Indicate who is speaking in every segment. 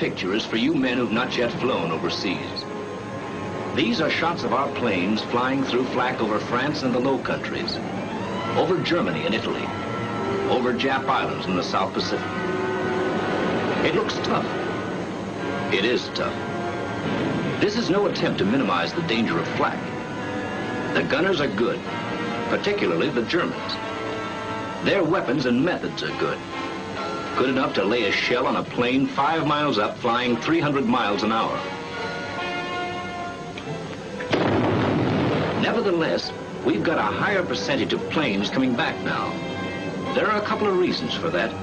Speaker 1: picture is for you men who've not yet flown overseas. These are shots of our planes flying through flak over France and the Low Countries, over Germany and Italy, over Jap Islands in the South Pacific. It looks tough. It is tough. This is no attempt to minimize the danger of flak. The gunners are good, particularly the Germans. Their weapons and methods are good. Good enough to lay a shell on a plane 5 miles up, flying 300 miles an hour. Nevertheless, we've got a higher percentage of planes coming back now. There are a couple of reasons for that.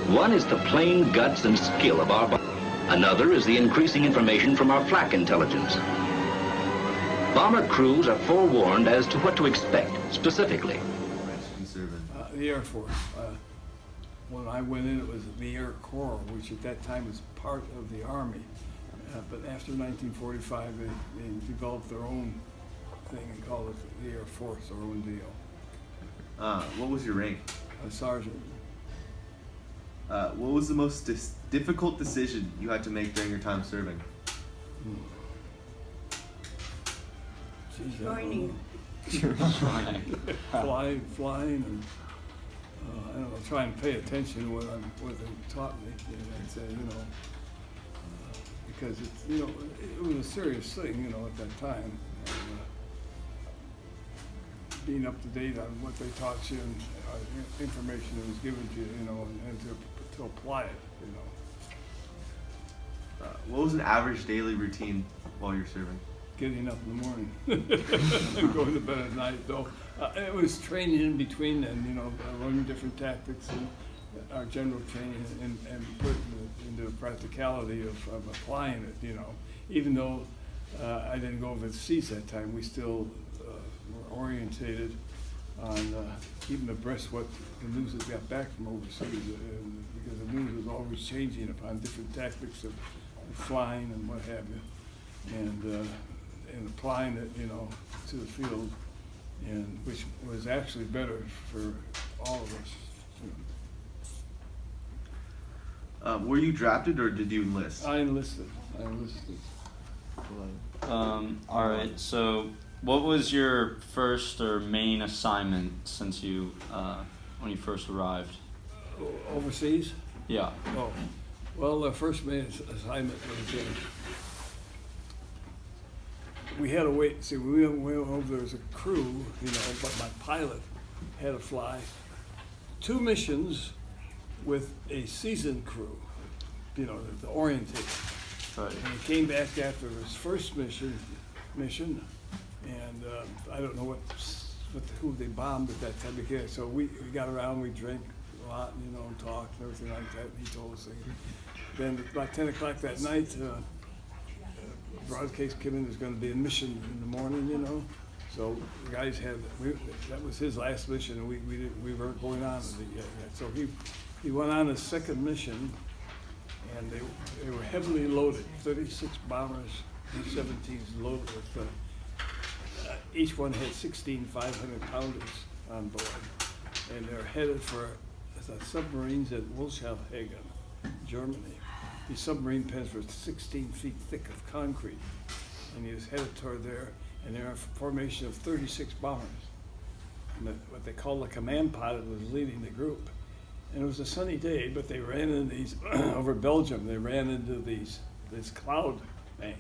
Speaker 1: One is the plain guts and skill of our bombers. Another is the increasing information from our flak intelligence. Bomber crews are forewarned as to what to expect, specifically.
Speaker 2: The Air Force. When I went in, it was the Air Corps, which at that time was part of the Army. But after 1945, they developed their own thing and called it the Air Force, their own deal.
Speaker 3: What was your rank?
Speaker 2: A sergeant.
Speaker 3: What was the most difficult decision you had to make during your time serving?
Speaker 2: Joining. Flying, and I don't know, try and pay attention to what they taught me. I'd say, because it was a serious thing, at that time. Being up to date on what they taught you and information that was given to you, and to apply it,
Speaker 3: What was an average daily routine while you're serving?
Speaker 2: Getting up in the morning and going to bed at night, though. It was training in between and, learning different tactics and our general training and put into the practicality of applying it, Even though I didn't go overseas that time, we still were orientated on keeping abreast what the news that got back from overseas, because the news was always changing upon different tactics of flying and what have you, and applying it, to the field, and which was actually better for all of us.
Speaker 3: Were you drafted or did you enlist?
Speaker 2: I enlisted.
Speaker 4: All right, so what was your first or main assignment since you, when you first arrived?
Speaker 2: Overseas?
Speaker 4: Yeah.
Speaker 2: Oh, well, the first main assignment was we had to wait. See, we went over there as a crew, but my pilot had to fly 2 missions with a seasoned crew, the orientation.
Speaker 4: Right.
Speaker 2: And he came back after his first mission, and I don't know who they bombed at that time. So we got around, we drank a lot, and talked and everything like that. And he told us things. Then about 10 o'clock that night, broadcast came in. There's going to be a mission in the morning, So the guys that was his last mission, and we weren't going on with it yet. So he went on his second mission, and they were heavily loaded, 36 bombers, B-17s loaded with, each one had 16 500-pounders on board, and they're headed for the submarines at Wilhelmshaven, Germany. These submarine pens were 16 feet thick of concrete, and he was headed toward there, and they're a formation of 36 bombers. And what they call the command pilot was leading the group. And it was a sunny day, but they ran into these, over Belgium, they ran into this cloud bank.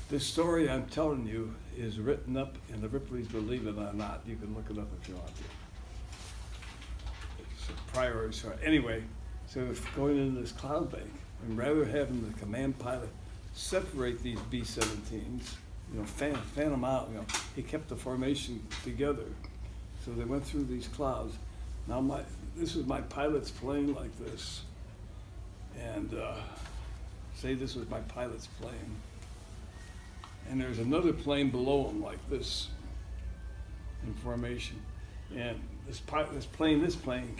Speaker 2: This story I'm telling you is written up in the Ripley's Believe It or Not. You can look it up if you want to. It's a prior story. Anyway, so they're going into this cloud bank, and rather having the command pilot separate these B-17s, fan them out, he kept the formation together. So they went through these clouds. Now this was my pilot's plane like this, and say this was my pilot's plane, and there's another plane below him like this in formation, and this plane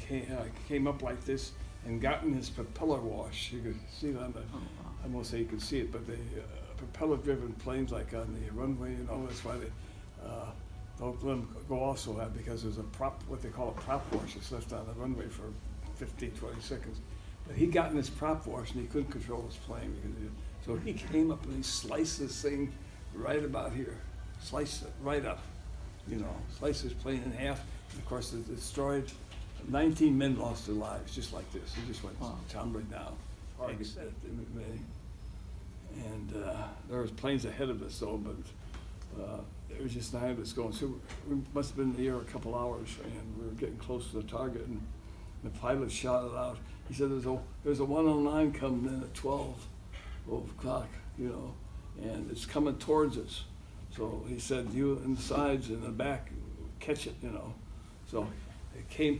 Speaker 2: came up like this and got in this propeller wash. You could see it on the, I won't say you could see it, but the propeller-driven planes like on the runway, that's why they don't let them go off so high, because there's what they call a prop wash that's left on the runway for 15, 20 seconds. he got in his prop wash and he couldn't control his plane. So he came up and he sliced this thing right about here. Sliced it right up, sliced his plane in half. And of course, it destroyed. 19 men lost their lives just like this. He just went tumbling down. And there was planes ahead of us though, but it was just nine of us going. So we must have been in the air a couple hours, and we were getting close to the target. And the pilot shouted out. He said, "There's a 109 coming in at 12 o'clock, and it's coming towards us." So he said, "You in the sides and the back, catch it, So it came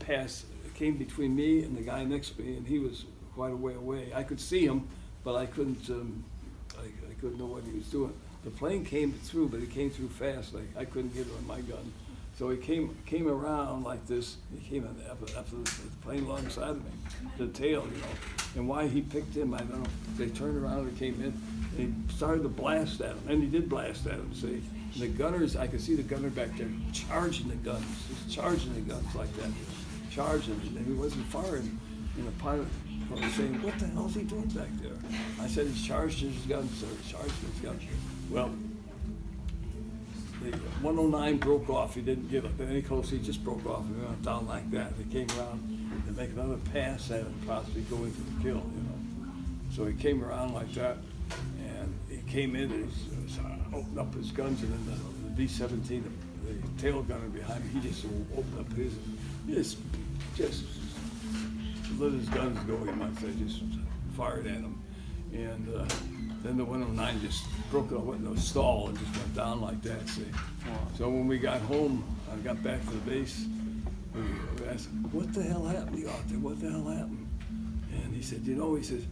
Speaker 2: between me and the guy next to me, and he was quite a way away. I could see him, but I couldn't know what he was doing. The plane came through, but it came through fast. I couldn't get it on my gun. So he came around like this. He came after the plane alongside of me, the tail, And why he picked him, I don't know. They turned around and came in, and he started to blast at him. And he did blast at him, see. And the gunners, I could see the gunner back there charging the guns, just charging the guns like that, charging. And he wasn't firing. And the pilot was saying, "What the hell is he doing back there?" I said, "He's charging his guns, sir. He's charging his guns." Well, the 109 broke off. He didn't get any closer. He just broke off and went down like that. They came around to make another pass at him, possibly going for the kill, So he came around like that, and he came in and he opened up his guns, and then the B-17, the tail gunner behind me, he just opened up his, just let his guns go, you might say, just fired at him. And then the 109 just broke it, went into a stall and just went down like that, see. So when we got home, I got back to the base, we asked, "What the hell happened to you out there? What the hell happened?" And he said, he says,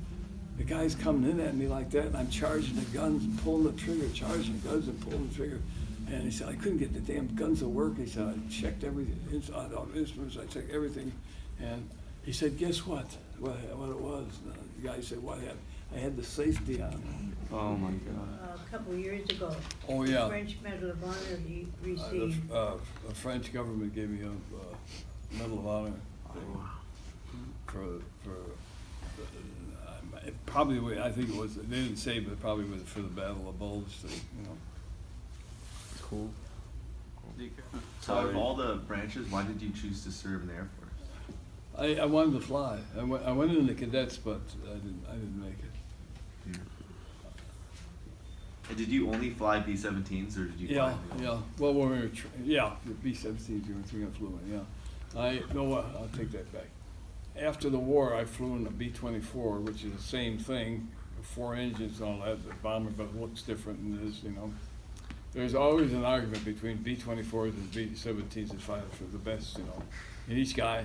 Speaker 2: "The guy's coming in at me like that, and I'm charging the guns and pulling the trigger, charging the guns and pulling the trigger." And he said, "I couldn't get the damn guns to work." He said, "I checked everything, inside all the instruments, I checked everything." And he said, "Guess what? What it was?" And the guy said, "What happened?" "I had the safety on."
Speaker 4: Oh my God.
Speaker 5: A couple of years ago.
Speaker 2: Oh, yeah.
Speaker 5: The French Medal of Honor he received.
Speaker 2: The French government gave me a Medal of Honor for probably, I think it was, they didn't say, but it probably was for the Battle of Bulge,
Speaker 4: It's cool.
Speaker 3: So out of all the branches, why did you choose to serve in the Air Force?
Speaker 2: I wanted to fly. I went in the cadets, but I didn't make it.
Speaker 3: And did you only fly B-17s, or did you fly?
Speaker 2: Yeah. Well, when we were, the B-17s, we were thinking of flew in, I'll take that back. After the war, I flew in a B-24, which is the same thing, 4 engines and all that, the bomber, but it looks different than this, There's always an argument between B-24s and B-17s and fighters for the best, And each guy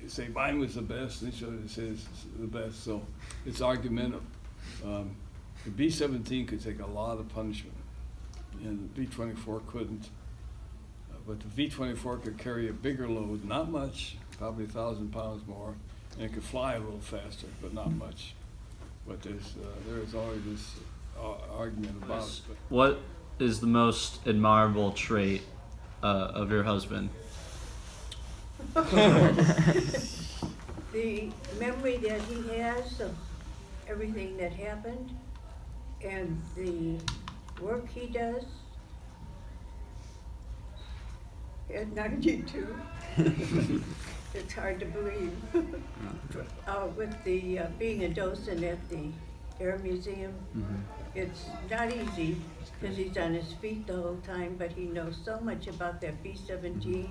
Speaker 2: say mine was the best, and each other says the best, so it's argumentative. The B-17 could take a lot of punishment, and the B-24 couldn't. But the B-24 could carry a bigger load, not much, probably 1,000 pounds more, and it could fly a little faster, but not much. But there's always this argument about it. But
Speaker 4: What is the most admirable trait of your husband?
Speaker 5: The memory that he has of everything that happened and the work he does at 92. It's hard to believe. With the being a docent at the Air Museum, it's not easy because he's on his feet the whole time, but he knows so much about that B-17.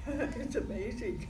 Speaker 5: It's amazing.